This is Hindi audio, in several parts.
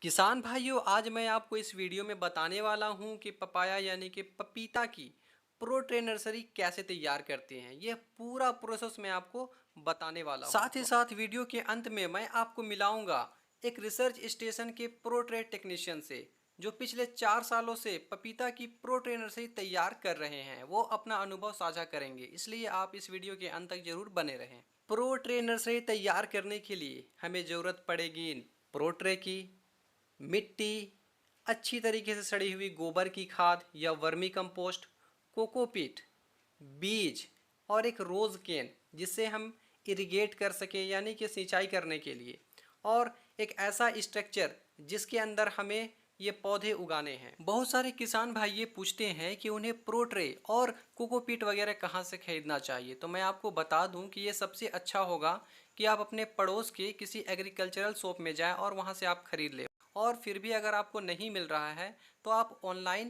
किसान भाइयों, आज मैं आपको इस वीडियो में बताने वाला हूं कि पपाया यानी कि पपीता की प्रो ट्रे नर्सरी कैसे तैयार करते हैं। यह पूरा प्रोसेस मैं आपको बताने वाला हूं। साथ ही साथ वीडियो के अंत में मैं आपको मिलाऊंगा एक रिसर्च स्टेशन के प्रो ट्रे टेक्नीशियन से, जो पिछले 4 सालों से पपीता की प्रो ट्रे नर्सरी तैयार कर रहे हैं। वो अपना अनुभव साझा करेंगे, इसलिए आप इस वीडियो के अंत तक जरूर बने रहें। प्रो ट्रे नर्सरी तैयार करने के लिए हमें ज़रूरत पड़ेगी प्रो ट्रे की, मिट्टी, अच्छी तरीके से सड़ी हुई गोबर की खाद या वर्मी कंपोस्ट, कोकोपीट, बीज और एक रोज़ केन जिससे हम इरिगेट कर सकें यानी कि सिंचाई करने के लिए, और एक ऐसा स्ट्रक्चर जिसके अंदर हमें ये पौधे उगाने हैं। बहुत सारे किसान भाई ये पूछते हैं कि उन्हें प्रो ट्रे और कोकोपीट वगैरह कहाँ से खरीदना चाहिए। तो मैं आपको बता दूं कि ये सबसे अच्छा होगा कि आप अपने पड़ोस के किसी एग्रीकल्चरल शॉप में जाएं और वहाँ से आप खरीद लें। और फिर भी अगर आपको नहीं मिल रहा है तो आप ऑनलाइन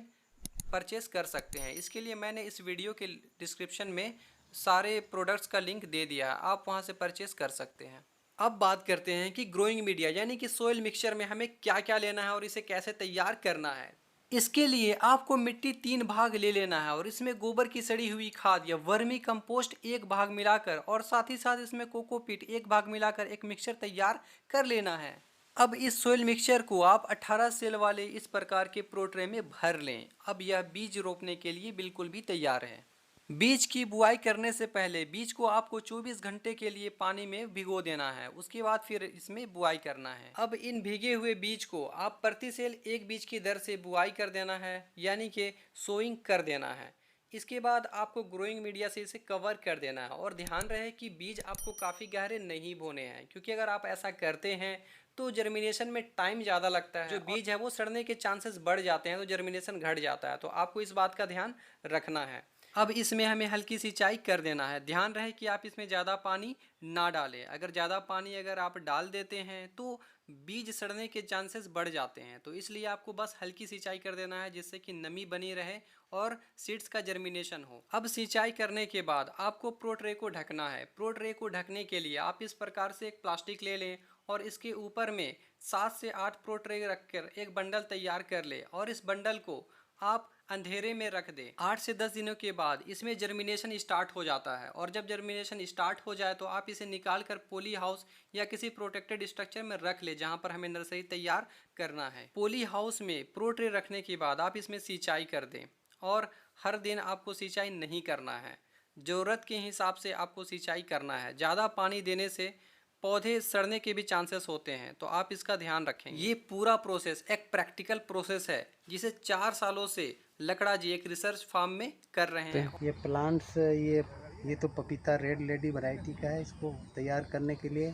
परचेस कर सकते हैं। इसके लिए मैंने इस वीडियो के डिस्क्रिप्शन में सारे प्रोडक्ट्स का लिंक दे दिया है, आप वहां से परचेस कर सकते हैं। अब बात करते हैं कि ग्रोइंग मीडिया यानी कि सोइल मिक्सचर में हमें क्या क्या लेना है और इसे कैसे तैयार करना है। इसके लिए आपको मिट्टी 3 भाग ले लेना है और इसमें गोबर की सड़ी हुई खाद या वर्मी कंपोस्ट 1 भाग मिलाकर, और साथ ही साथ इसमें कोकोपीट 1 भाग मिलाकर एक मिक्सचर तैयार कर लेना है। अब इस सोइल मिक्सचर को आप 18 सेल वाले इस प्रकार के प्रो ट्रे में भर लें। अब यह बीज रोपने के लिए बिल्कुल भी तैयार है। बीज की बुआई करने से पहले बीज को आपको 24 घंटे के लिए पानी में भिगो देना है, उसके बाद फिर इसमें बुआई करना है। अब इन भीगे हुए बीज को आप प्रति सेल 1 बीज की दर से बुआई कर देना है, यानी कि सोइंग कर देना है। इसके बाद आपको ग्रोइंग मीडिया से इसे कवर कर देना है, और ध्यान रहे कि बीज आपको काफ़ी गहरे नहीं बोने हैं, क्योंकि अगर आप ऐसा करते हैं तो जर्मिनेशन में टाइम ज़्यादा लगता है, जो बीज है वो सड़ने के चांसेस बढ़ जाते हैं, तो जर्मिनेशन घट जाता है। तो आपको इस बात का ध्यान रखना है। अब इसमें हमें हल्की सिंचाई कर देना है। ध्यान रहे कि आप इसमें ज़्यादा पानी ना डालें। अगर ज़्यादा पानी अगर आप डाल देते हैं तो बीज सड़ने के चांसेस बढ़ जाते हैं, तो इसलिए आपको बस हल्की सिंचाई कर देना है, जिससे कि नमी बनी रहे और सीड्स का जर्मिनेशन हो। अब सिंचाई करने के बाद आपको प्रो ट्रे को ढकना है। प्रो ट्रे को ढकने के लिए आप इस प्रकार से एक प्लास्टिक ले लें और इसके ऊपर में 7 से 8 प्रो ट्रे रखकर एक बंडल तैयार कर ले, और इस बंडल को आप अंधेरे में रख दें। 8 से 10 दिनों के बाद इसमें जर्मिनेशन स्टार्ट हो जाता है, और जब जर्मिनेशन स्टार्ट हो जाए तो आप इसे निकाल कर पॉली हाउस या किसी प्रोटेक्टेड स्ट्रक्चर में रख ले, जहां पर हमें नर्सरी तैयार करना है। पॉली हाउस में प्रो ट्रे रखने के बाद आप इसमें सिंचाई कर दें, और हर दिन आपको सिंचाई नहीं करना है, ज़रूरत के हिसाब से आपको सिंचाई करना है। ज़्यादा पानी देने से पौधे सड़ने के भी चांसेस होते हैं, तो आप इसका ध्यान रखें। ये पूरा प्रोसेस एक प्रैक्टिकल प्रोसेस है, जिसे 4 सालों से लकड़ा जी एक रिसर्च फार्म में कर रहे हैं। ये प्लांट्स ये तो पपीता रेड लेडी वैरायटी का है। इसको तैयार करने के लिए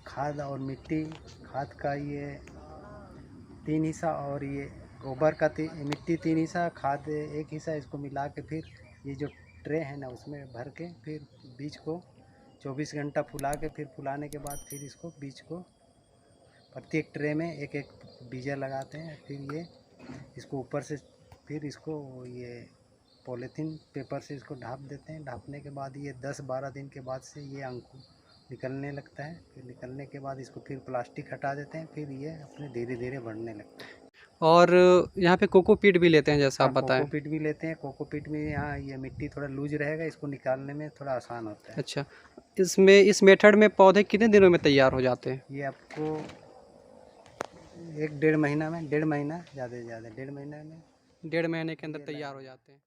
खाद और मिट्टी, खाद का ये 3 हिस्सा और ये गोबर का मिट्टी 3 हिस्सा, खाद 1 हिस्सा, इसको मिला के फिर ये जो ट्रे है ना उसमें भर के फिर बीज को 24 घंटा फुला के, फिर फुलाने के बाद फिर इसको बीज को प्रत्येक ट्रे में एक एक बीजा लगाते हैं। फिर ये इसको ऊपर से फिर इसको ये पॉलीथीन पेपर से इसको ढाँप देते हैं। ढाँपने के बाद ये 10-12 दिन के बाद से ये अंकुर निकलने लगता है। फिर निकलने के बाद इसको फिर प्लास्टिक हटा देते हैं, फिर ये अपने धीरे धीरे बढ़ने लगता है। और यहाँ पे कोकोपीट भी लेते हैं, जैसा आप हाँ, बताएं। कोकोपीट भी लेते हैं। कोकोपीट में यहाँ ये मिट्टी थोड़ा लूज रहेगा, इसको निकालने में थोड़ा आसान होता है। अच्छा, इसमें इस मेथड में पौधे कितने दिनों में तैयार हो जाते हैं? ये आपको 1-1.5 महीना में, 1.5 महीना, ज़्यादा से ज़्यादा 1.5 महीना में 1.5 महीने के अंदर ये लग तैयार हो जाएगा। जाते हैं।